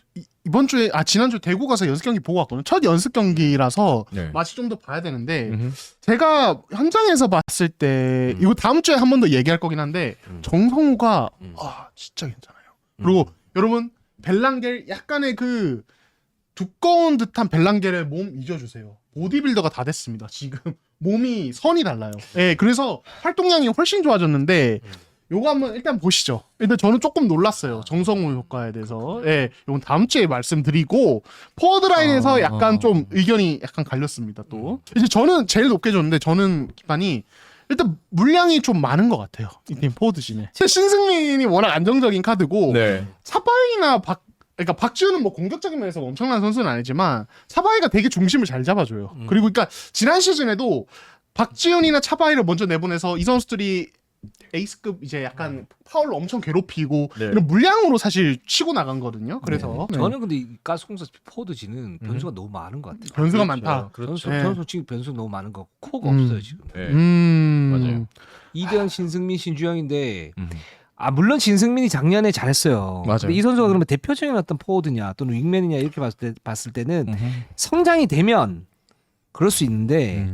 이번 주에 지난주 대구 가서 연습 경기 보고 왔거든요. 첫 연습 경기라서 네. 맛이 좀 더 봐야 되는데 음흠. 제가 현장에서 봤을 때 이거 다음 주에 한 번 더 얘기할 거긴 한데 정성우가 진짜 괜찮아요. 그리고 여러분 벨랑겔 약간의 그 두꺼운 듯한 벨랑겔의 몸 잊어주세요. 보디빌더가 다 됐습니다. 지금 몸이 선이 달라요. 예, 그래서 활동량이 훨씬 좋아졌는데 요거 한번 일단 보시죠. 일단 저는 조금 놀랐어요. 정성우 효과에 대해서. 예, 요건 다음 주에 말씀드리고 포워드 라인에서 약간 좀 의견이 약간 갈렸습니다. 또 이제 저는 제일 높게 줬는데 저는 기반이 일단 물량이 좀 많은 것 같아요. 이 팀 포워드진에. 신승민이 워낙 안정적인 카드고 네. 사바이나 그러니까 박지훈은 뭐 공격적인 면에서 엄청난 선수는 아니지만 사바이가 되게 중심을 잘 잡아줘요. 그리고 그러니까 지난 시즌에도 박지훈이나 차바이를 먼저 내보내서 이 선수들이 에이스급 이제 약간 파울로 엄청 괴롭히고 네. 이런 물량으로 사실 치고 나간 거든요. 그래서 네. 저는 근데 이 가스공사 포워드지는 변수가 너무 많은 것 같아요. 변수가 그렇죠. 많다. 그렇죠. 네. 저는 솔직히 변수가 너무 많은 거 코어가 없어요 지금. 네. 맞아요. 이대현, 신승민, 신주영인데 물론 신승민이 작년에 잘했어요. 맞아요. 근데 이 선수가 그러면 대표적인 어떤 포워드냐 또는 윙맨이냐 이렇게 봤을 때는 성장이 되면 그럴 수 있는데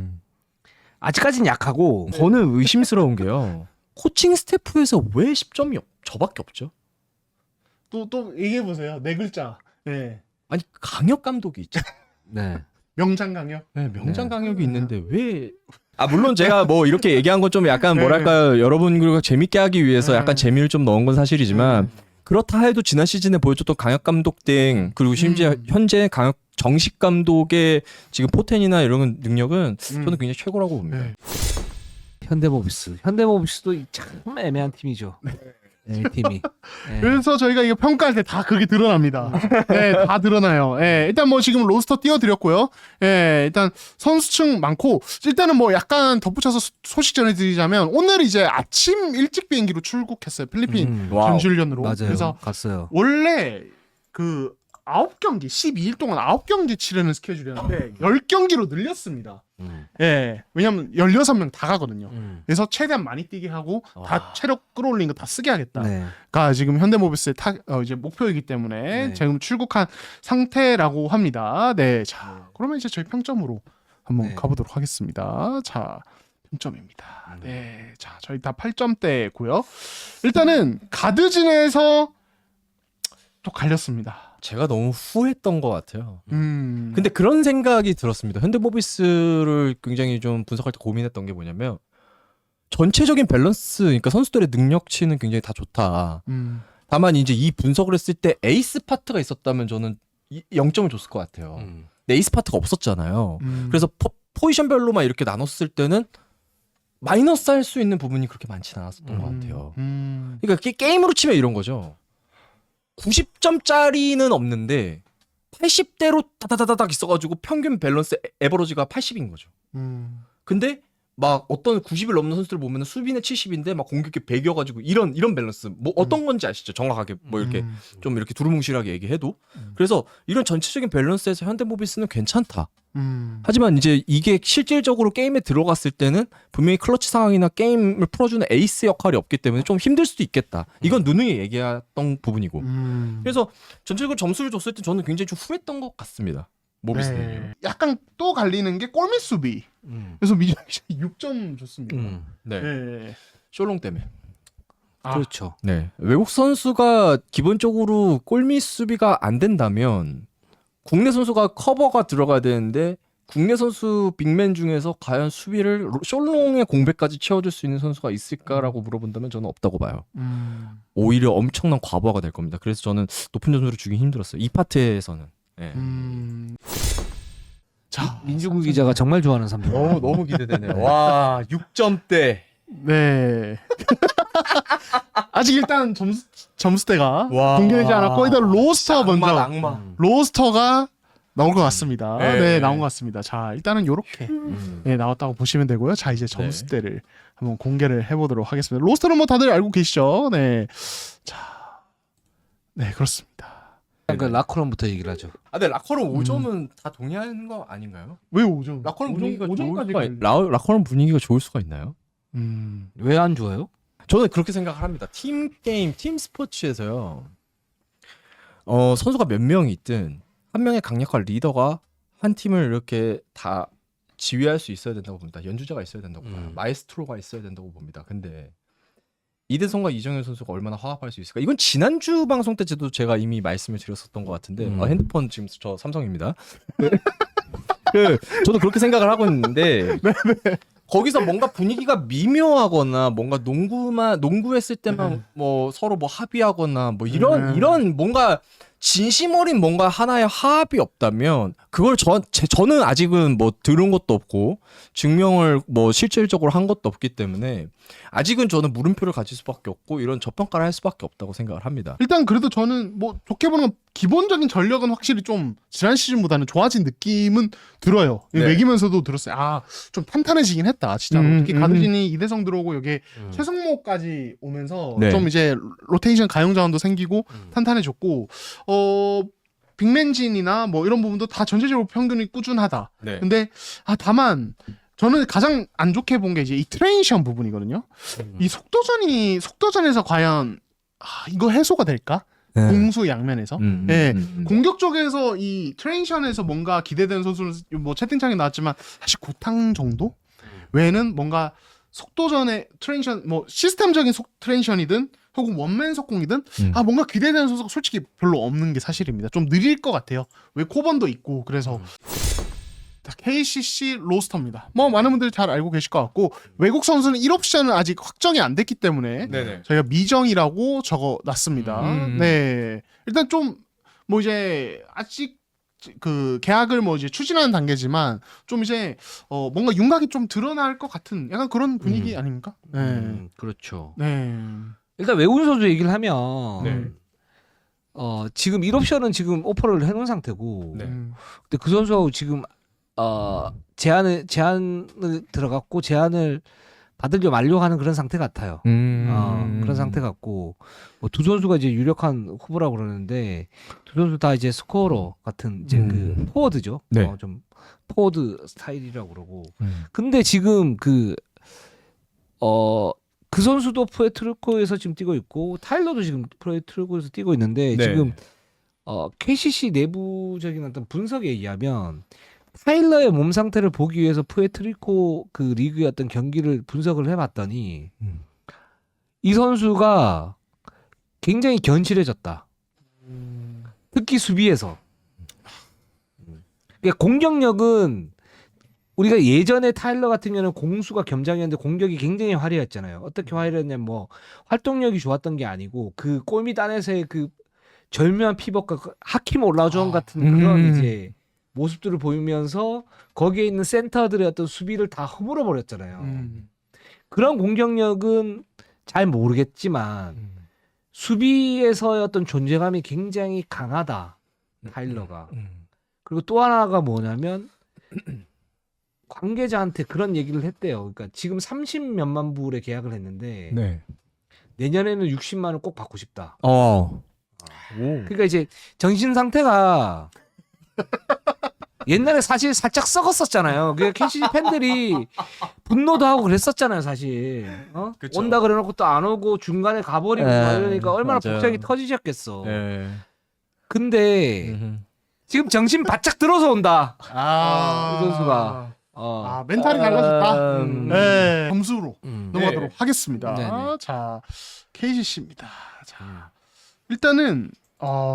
아직까지는 약하고 저는 의심스러운 게요. 코칭 스태프에서 왜 10점이 저밖에 없죠? 또 얘기해 보세요. 네 글자. 네. 아니 강혁 감독이 있죠. 네. 명장 강력. 네, 명장 강혁이 있는데 왜? 물론 제가 뭐 이렇게 얘기한 건 좀 약간 뭐랄까요, 여러분들과 재밌게 하기 위해서 약간 재미를 좀 넣은 건 사실이지만 그렇다 해도 지난 시즌에 보여줬던 강혁 감독 등 그리고 심지어 현재 강혁 정식 감독의 지금 포텐이나 이런 능력은 저는 굉장히 최고라고 봅니다. 네. 현대모비스도 참 애매한 팀이죠. 네, 이 팀이. 네. 그래서 저희가 이거 평가할 때 다 그게 드러납니다. 네, 다 드러나요. 예, 일단 뭐 지금 로스터 띄워드렸고요. 예, 일단 선수층 많고 일단은 뭐 약간 덧붙여서 소식 전해드리자면 오늘 이제 아침 일찍 비행기로 출국했어요. 필리핀 와우. 전지훈련으로. 맞아요. 그래서 갔어요. 원래 그 9경기 12일 동안 9경기 치르는 스케줄이었는데 10경기로 늘렸습니다. 예, 왜냐면 16명 다 가거든요. 그래서 최대한 많이 뛰게 하고 다 체력 끌어올린 거 다 쓰게 하겠다. 네. 가 지금 현대모비스의 이제 목표이기 때문에 네. 지금 출국한 상태라고 합니다. 네, 자 그러면 이제 저희 평점으로 한번 네. 가보도록 하겠습니다. 자 평점입니다. 네, 자 저희 다 8점대고요. 일단은 가드진에서 또 갈렸습니다. 제가 너무 후했던 것 같아요. 근데 근데 그런 생각이 들었습니다. 현대모비스를 굉장히 좀 분석할 때 고민했던 게 뭐냐면 전체적인 밸런스, 그러니까 선수들의 능력치는 굉장히 다 좋다. 다만 이제 이 분석을 했을 때 에이스 파트가 있었다면 저는 0점을 줬을 것 같아요. 근데 에이스 파트가 없었잖아요. 그래서 포지션별로만 이렇게 나눴을 때는 마이너스 할 수 있는 부분이 그렇게 많지는 않았었던 것 같아요. 그러니까 게임으로 치면 이런 거죠. 90점짜리는 없는데 80대로 다다다닥 있어가지고 평균 밸런스 에버러지가 80인 거죠. 근데 막 어떤 90을 넘는 선수들 보면 수비는 70인데 막 공격이 100이어가지고 이런 밸런스 뭐 어떤 건지 아시죠? 정확하게 뭐 이렇게 좀 이렇게 두루뭉실하게 얘기해도 그래서 이런 전체적인 밸런스에서 현대모비스는 괜찮다. 하지만 이제 이게 실질적으로 게임에 들어갔을 때는 분명히 클러치 상황이나 게임을 풀어주는 에이스 역할이 없기 때문에 좀 힘들 수도 있겠다. 이건 누누이 얘기했던 부분이고. 그래서 전체적으로 점수를 줬을 때 저는 굉장히 좀 후했던 것 같습니다. 모비스는요. 네. 약간 또 갈리는 게 골밑 수비. 그래서 미정이 6점 줬습니다. 네. 네. 숄롱 때문에. 그렇죠. 네. 외국 선수가 기본적으로 골밑 수비가 안 된다면 국내 선수가 커버가 들어가야 되는데 국내 선수 빅맨 중에서 과연 수비를 숄롱의 공백까지 채워줄 수 있는 선수가 있을까라고 물어본다면 저는 없다고 봐요. 오히려 엄청난 과부하가 될 겁니다. 그래서 저는 높은 점수를 주긴 힘들었어요. 이 파트에서는. 네. 자, 민중구 기자가 정말 좋아하는 삼성. 너무 기대되네요. 와, 6점대. 네. 아직 일단 점수대가 와. 공개되지 않았고 일단 로스터 먼저 악마. 로스터가 나올 것 같습니다. 네. 네, 나온 것 같습니다. 자, 일단은 요렇게 네, 나왔다고 보시면 되고요. 자, 이제 점수대를 한번 공개를 해보도록 하겠습니다. 로스터는 뭐 다들 알고 계시죠? 네. 자, 네, 그렇습니다. 그러니까 라커룸부터 얘기를 하죠. 근데 라커룸 5점은 다 동의하는 거 아닌가요? 왜 5점? 라커룸 분위기가 5점까지 좋을 수가 라커룸 분위기가 좋을 수가 있나요? 왜 안 좋아요? 저는 그렇게 생각을 합니다. 팀 게임, 팀 스포츠에서요. 선수가 몇 명이 있든 한 명의 강력한 리더가 한 팀을 이렇게 다 지휘할 수 있어야 된다고 봅니다. 연주자가 있어야 된다고 봐요. 마에스트로가 있어야 된다고 봅니다. 근데 이대성과 이정현 선수가 얼마나 화합할 수 있을까? 이건 지난주 방송 때도 제가 이미 말씀을 드렸었던 것 같은데 핸드폰 지금 저 삼성입니다. 저도 그렇게 생각을 하고 있는데 거기서 뭔가 분위기가 미묘하거나 뭔가 농구했을 때만 뭐 서로 뭐 합의하거나 뭐 이런 뭔가 진심 어린 뭔가 하나의 화합이 없다면 그걸 저는 아직은 뭐 들은 것도 없고 증명을 뭐 실질적으로 한 것도 없기 때문에 아직은 저는 물음표를 가질 수밖에 없고 이런 저평가를 할 수밖에 없다고 생각을 합니다. 일단 그래도 저는 뭐 좋게 보는 건 기본적인 전력은 확실히 좀 지난 시즌보다는 좋아진 느낌은 들어요. 네. 매기면서도 들었어요. 아, 좀 탄탄해지긴 했다. 진짜로. 특히 가드진이 이대성 들어오고 여기에 최성모까지 오면서 네. 좀 이제 로테이션 가용 자원도 생기고 탄탄해졌고 빅맨진이나 뭐 이런 부분도 다 전체적으로 평균이 꾸준하다. 네. 근데 다만 저는 가장 안 좋게 본 게 이제 이 트레이션 부분이거든요. 이 속도전에서 과연 이거 해소가 될까? 공수 양면에서. 공격 쪽에서 이 트레이션에서 뭔가 기대되는 선수는 뭐 채팅창에 나왔지만 사실 고탕 정도? 외에는 뭔가 속도전의 트레이션 뭐 시스템적인 트레이션이든 혹은 원맨 속공이든 뭔가 기대되는 선수가 솔직히 별로 없는 게 사실입니다. 좀 느릴 것 같아요. 왜 코번도 있고 그래서 KCC 로스터입니다. 뭐 많은 분들이 잘 알고 계실 것 같고 외국 선수는 1옵션은 아직 확정이 안 됐기 때문에 네네. 저희가 미정이라고 적어놨습니다. 네, 일단 좀 뭐 이제 아직 그 계약을 뭐 이제 추진하는 단계지만 좀 이제 뭔가 윤곽이 좀 드러날 것 같은 약간 그런 분위기 아닙니까? 네, 그렇죠. 네. 일단 외국 선수 얘기를 하면 네. 지금 1옵션은 지금 오퍼를 해놓은 상태고 네. 근데 그 선수하고 지금 제안을 들어갔고 제안을 받으려 만료하는 그런 상태 같아요. 그런 상태 같고 뭐 두 선수가 이제 유력한 후보라고 그러는데 두 선수 다 이제 스코어러 같은 이제 그 포워드죠. 네. 좀 포워드 스타일이라고 그러고. 근데 지금 그 선수도 프에트르코에서 지금 뛰고 있고 타일러도 지금 프에트르코에서 뛰고 있는데 네. 지금 KCC 내부적인 어떤 분석에 의하면 타일러의 몸 상태를 보기 위해서 푸에트리코 그 리그의 어떤 경기를 분석을 해봤더니 이 선수가 굉장히 견실해졌다. 특히 수비에서. 그러니까 공격력은 우리가 예전에 타일러 같은 경우는 공수가 겸장이었는데 공격이 굉장히 화려했잖아요. 어떻게 화려했냐면 뭐 활동력이 좋았던 게 아니고 그 골밑 안에서의 그 절묘한 피벗과 그 하킴 올라주원 같은 그런 이제 모습들을 보이면서 거기에 있는 센터들의 어떤 수비를 다 허물어 버렸잖아요. 그런 공격력은 잘 모르겠지만 수비에서의 어떤 존재감이 굉장히 강하다. 타일러가. 그리고 또 하나가 뭐냐면 관계자한테 그런 얘기를 했대요. 그러니까 지금 30몇만 불의 계약을 했는데 네. 내년에는 60만 원 꼭 받고 싶다. 오. 그러니까 이제 정신 상태가 옛날에 사실 살짝 썩었었잖아요. 그 KCC 팬들이 분노도 하고 그랬었잖아요, 사실. 그쵸. 온다 그래놓고 또 안 오고 중간에 가버리고 막 이러니까 얼마나 맞아요. 복장이 터지셨겠어. 네. 근데 지금 정신 바짝 들어서 온다. 아, 이 선수가. 멘탈이 달라졌다. 네, 점수로 넘어가도록 네. 하겠습니다. 네네. 자, KCC입니다. 자, 일단은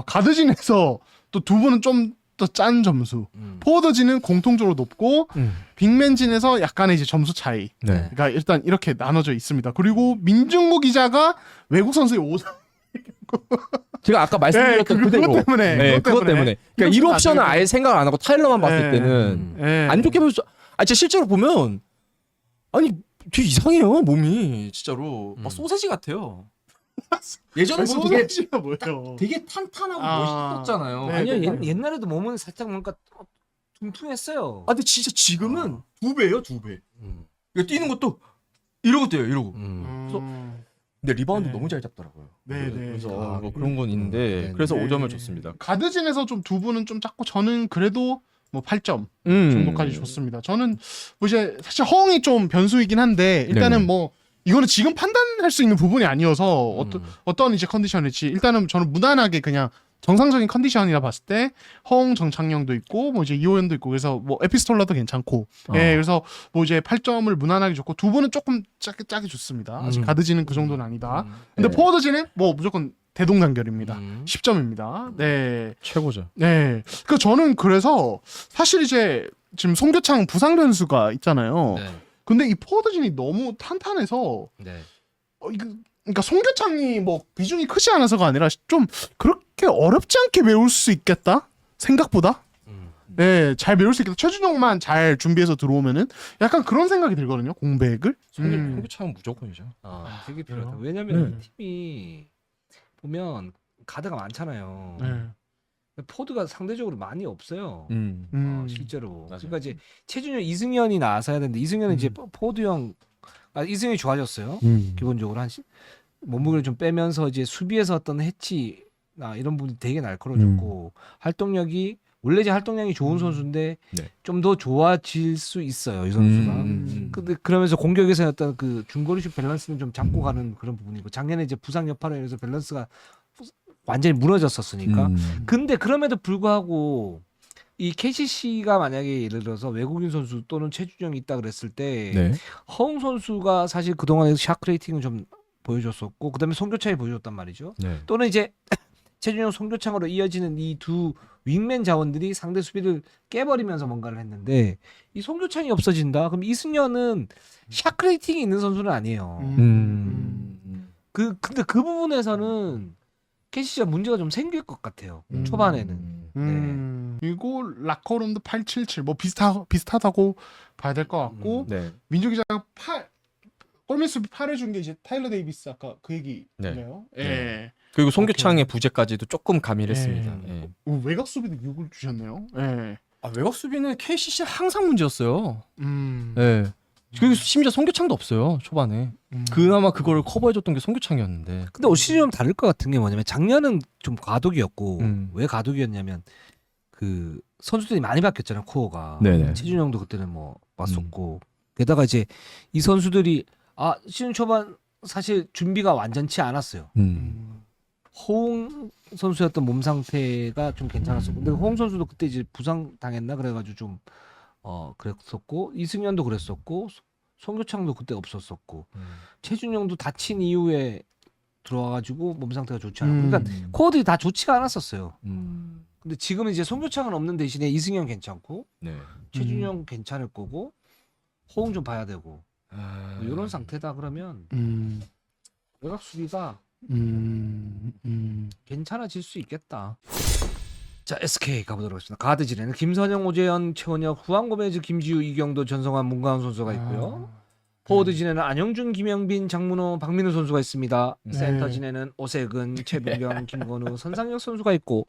가드진에서 또 두 분은 좀 더 짠 점수. 포워드진은 공통적으로 높고 빅맨진에서 약간의 이제 점수 차이. 네. 그러니까 일단 이렇게 나눠져 있습니다. 그리고 민중구 기자가 외국 선수의 5점. 제가 아까 말씀드렸던 그대로. 그것 때문에. 네, 그것 때문에. 그러니까 이런 1옵션을 식으로 아예 생각을 안 하고 타일러만 봤을 네. 때는 네. 안 좋게 볼 수. 진짜 실제로 보면 아니 되게 이상해요 몸이 진짜로 막 소세지 같아요. 예전에 보면 되게 소세지가 뭐예요? 되게 탄탄하고 아. 멋있었잖아요. 네, 아니요, 네. 옛날에도 몸은 살짝 뭔가 퉁퉁했어요. 근데 진짜 지금은 2배예요, 2배. 이거 뛰는 것도 이러고 뛰어요, 이러고. 근데 리바운드 네. 너무 잘 잡더라고요. 네, 네. 그래서 뭐 그런 건 있는데 네. 그래서 네. 5점을 줬습니다. 가드진에서 좀 두 분은 좀 작고 저는 그래도 뭐 8점 음. 정도까지 줬습니다. 저는 뭐 이제 사실 허웅이 좀 변수이긴 한데 일단은 네네. 뭐 이거는 지금 판단할 수 있는 부분이 아니어서 어떤 이제 컨디션일지 일단은 저는 무난하게 그냥 정상적인 컨디션이라 봤을 때 허웅 정창영도 있고 뭐 이제 이호연도 있고 그래서 뭐 에피스톨라도 괜찮고 예 그래서 뭐 이제 8점을 무난하게 줬고 두 분은 조금 짜게 줬습니다. 아직 가드진은 그 정도는 아니다. 근데 네. 포워드진은 뭐 무조건 대동단결입니다. 10점입니다. 네. 최고죠. 네. 그 저는 그래서 사실 이제 지금 송교창 부상 변수가 있잖아요. 네. 근데 이 포워드진이 너무 탄탄해서 네. 그러니까 송교창이 뭐 비중이 크지 않아서가 아니라 좀 그렇게 어렵지 않게 메울 수 있겠다 생각보다. 네, 잘 메울 수 있겠다. 최준용만 잘 준비해서 들어오면은 약간 그런 생각이 들거든요. 공백을. 송교창은 무조건이죠. 되게 필요하다. 왜냐면 네. 이 팀이 보면 가드가 많잖아요. 네. 포드가 상대적으로 많이 없어요. 실제로. 맞아요. 그러니까 이제 최준용, 이승현이 나와서 해야 되는데 이승현은 이제 포드형 이승현이 좋아졌어요. 기본적으로 몸무게를 좀 빼면서 이제 수비에서 어떤 해치나 이런 부분이 되게 날카로워졌고 활동력이 원래 이제 활동량이 좋은 선수인데 네. 좀 더 좋아질 수 있어요, 이 선수가. 근데 그러면서 공격에서의 어떤 그 중거리슛 밸런스는 좀 잡고 가는 그런 부분이고 작년에 이제 부상 여파로 인해서 밸런스가 완전히 무너졌었으니까. 근데 그럼에도 불구하고 이 KCC가 만약에 예를 들어서 외국인 선수 또는 최준영이 있다 그랬을 때 네. 허웅 선수가 사실 그동안에 샷 크레이팅을 좀 보여줬었고 그다음에 송교창이 보여줬단 말이죠. 네. 또는 이제 최준영, 송교창으로 이어지는 이 두 윙맨 자원들이 상대 수비를 깨버리면서 뭔가를 했는데 이 송교창이 없어진다. 그럼 이승현은 샷 크레이팅이 있는 선수는 아니에요. 근데 그 부분에서는 KCC가 문제가 좀 생길 것 같아요. 초반에는. 그리고 라커룸도 877 뭐 비슷하다고 봐야 될 것 같고 네. 민주 기자가 골밑수비 8 해준 게 이제 타일러 데이비스 아까 그 얘기네요. 네. 예. 그리고 송교창의 부재까지도 조금 가미를 했습니다. 예. 외곽 수비도 6을 주셨네요. 예. 외곽 수비는 KCC 항상 문제였어요. 음. 예. 그리고 심지어 송교창도 없어요 초반에. 그나마 그거를 커버해줬던 게 송교창이었는데. 근데 올 시즌 좀 다를 것 같은 게 뭐냐면 작년은 좀 과도기였고 왜 과도기였냐면 그 선수들이 많이 바뀌었잖아요, 코어가. 네네. 최준영도 그때는 뭐 왔었고 게다가 이제 이 선수들이 시즌 초반 사실 준비가 완전치 않았어요. 허웅 선수였던 몸 상태가 좀 괜찮았었고 근데 허웅 선수도 그때 이제 부상 당했나 그래가지고 좀 그랬었고 이승현도 그랬었고 송교창도 그때 없었었고 최준영도 다친 이후에 들어와가지고 몸 상태가 좋지 않았고 그러니까 코어들이 다 좋지가 않았었어요. 근데 지금은 이제 송교창은 없는 대신에 이승현 괜찮고 네. 최준영 괜찮을 거고 호응 좀 봐야 되고 뭐 이런 상태다 그러면 외곽 수비가 괜찮아질 수 있겠다. 자 SK 가보도록 하겠습니다. 가드진에는 김선영, 오재현, 최원혁, 후안 고메즈, 김지우, 이경도, 전성환, 문가은 선수가 있고요. 포워드진에는 안영준, 김영빈, 장문호, 박민우 선수가 있습니다. 센터진에는 오세근, 최민경, 김건우, 선상혁 선수가 있고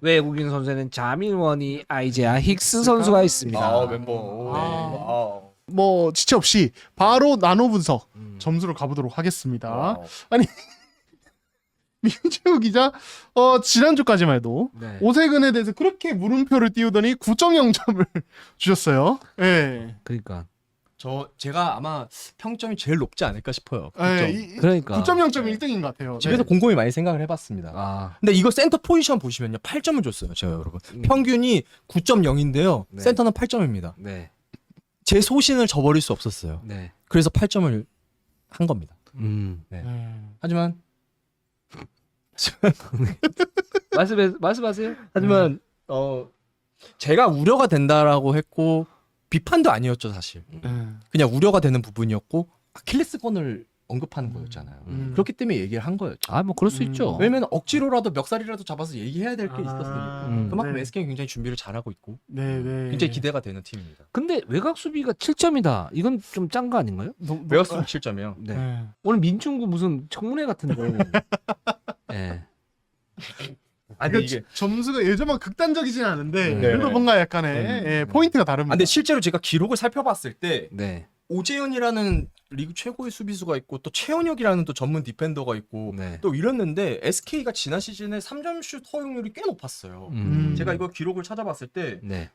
외국인 선수에는 자밀원이, 아이제아, 힉스 선수가 있습니다. 멤버. 뭐 지체 없이 바로 나노 분석 점수를 가보도록 하겠습니다. 아니 민재우 기자 지난주까지만 해도 네. 오세근에 대해서 그렇게 물음표를 띄우더니 9.0점을 주셨어요. 예. 그러니까 제가 아마 평점이 제일 높지 않을까 싶어요. 그러니까 9.0점이 1등인 것 같아요. 집에서 네. 곰곰이 많이 생각을 해봤습니다. 아 근데 이거 센터 포지션 보시면요 8점을 줬어요 제가 여러분. 평균이 9.0인데요 네. 센터는 8점입니다. 네. 제 소신을 저버릴 수 없었어요. 네. 그래서 8점을 한 겁니다. 하지만 말씀하세요. 하지만 제가 우려가 된다라고 했고 비판도 아니었죠 사실. 그냥 우려가 되는 부분이었고 아킬레스건을 언급하는 거였잖아요. 그렇기 때문에 얘기를 한 거였죠. 아 뭐 그럴 수 있죠. 왜냐면 억지로라도 멱살이라도 잡아서 얘기해야 될 게 있었으니까. 그만큼 네. SK는 굉장히 준비를 잘하고 있고 네. 굉장히 기대가 되는 팀입니다. 근데 외곽 수비가 7점이다. 이건 좀 짠 거 아닌가요? 외곽수 7점이요. 네. 오늘 민중구 무슨 청문회 같은데. 네. 아니 그러니까 점수가 예전만 극단적이진 않은데 네. 그래도 뭔가 약간의 포인트가 다릅니다. 근데 실제로 제가 기록을 살펴봤을 때 네. 오재현이라는 리그 최고의 수비수가 있고 또 최원혁이라는 또 전문 디펜더가 있고 네. 또 이랬는데 SK가 지난 시즌에 3점슛 허용률이 꽤 높았어요. 제가 이거 기록을 찾아봤을 때 네.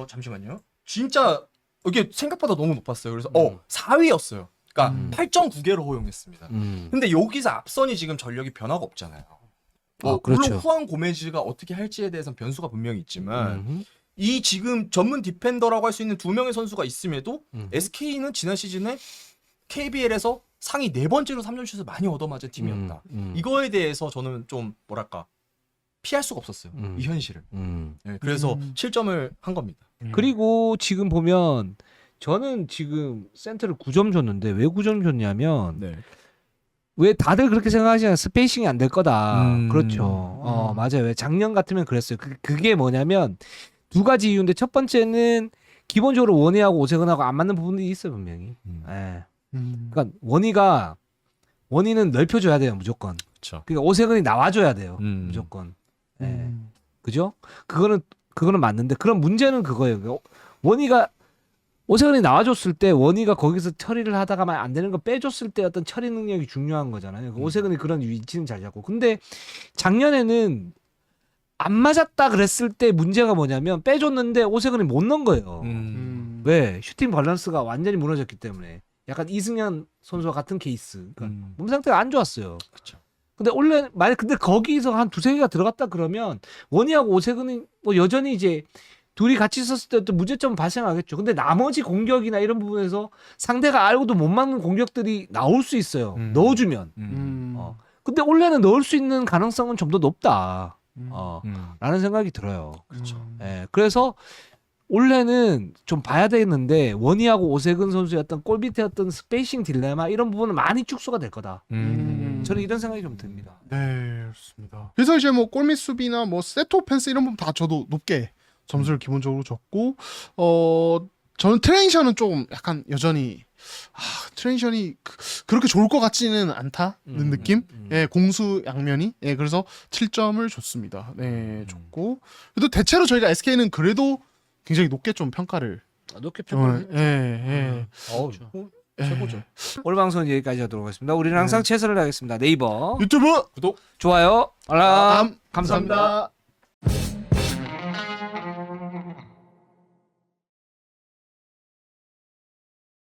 잠시만요. 진짜 이게 생각보다 너무 높았어요. 그래서 4위였어요. 그러니까 8.9개를 허용했습니다. 근데 여기서 앞선이 지금 전력이 변화가 없잖아요. 그렇죠. 물론 후안 고메즈가 어떻게 할지에 대해서는 변수가 분명히 있지만 이 지금 전문 디펜더라고 할 수 있는 2명의 선수가 있음에도 SK는 지난 시즌에 KBL에서 상위 4번째로 3점슛을 많이 얻어맞은 팀이었다. 이거에 대해서 저는 좀 뭐랄까 피할 수가 없었어요. 이 현실을. 네, 그래서 7점을 한 겁니다. 그리고 지금 보면 저는 지금 센터를 9점 줬는데 왜 9점 줬냐면 네. 왜 다들 그렇게 생각하시잖아요. 스페이싱이 안 될 거다. 음. 그렇죠. 맞아요. 왜 작년 같으면 그랬어요. 그게 뭐냐면 두 가지 이유인데 첫 번째는 기본적으로 원희하고 오세근하고 안 맞는 부분들이 있어요 분명히. 예. 그러니까 원희는 넓혀줘야 돼요 무조건. 그렇죠. 그러니까 오세근이 나와줘야 돼요 무조건. 예. 그죠? 그거는 맞는데 그런 문제는 그거예요. 그러니까 원희가 오세근이 나와줬을 때 원희가 거기서 처리를 하다가만 안 되는 거 빼줬을 때 어떤 처리 능력이 중요한 거잖아요. 오세근이 그런 위치는 잘 잡고. 근데 작년에는 안 맞았다 그랬을 때 문제가 뭐냐면 빼줬는데 오세근이 못 넣은 거예요. 왜? 슈팅 밸런스가 완전히 무너졌기 때문에. 약간 이승현 선수와 같은 케이스. 그러니까 몸 상태가 안 좋았어요. 그렇죠. 근데 원래 근데 거기서 한 두세 개가 들어갔다 그러면 원희하고 오세근이 뭐 여전히 이제 둘이 같이 있었을 때 또 문제점은 발생하겠죠. 근데 나머지 공격이나 이런 부분에서 상대가 알고도 못 막는 공격들이 나올 수 있어요. 넣어주면. 근데 원래는 넣을 수 있는 가능성은 좀 더 높다. 라는 생각이 들어요. 그렇죠. 예, 그래서 원래는 좀 봐야 되겠는데 원희하고 오세근 선수의 어떤 골 밑에 어떤 스페이싱 딜레마 이런 부분은 많이 축소가 될 거다. 저는 이런 생각이 좀 듭니다. 네, 그렇습니다. 그래서 이제 뭐 골밑 수비나 뭐 세트 오펜스 이런 부분 다 저도 높게 점수를 기본적으로 줬고 저는 트랜지션은 좀 약간 여전히 트랜지션이 그렇게 좋을 것 같지는 않다는 느낌. 예, 공수 양면이. 예, 그래서 7점을 줬습니다. 네, 줬고 그래도 대체로 저희가 SK는 그래도 굉장히 높게 좀 평가를. 높게 평가를. 예. 최고죠. 오늘 방송은 여기까지 하도록 하겠습니다. 우리는 항상 최선을 다하겠습니다. 네이버, 유튜브 구독. 좋아요, 알람, 감사합니다.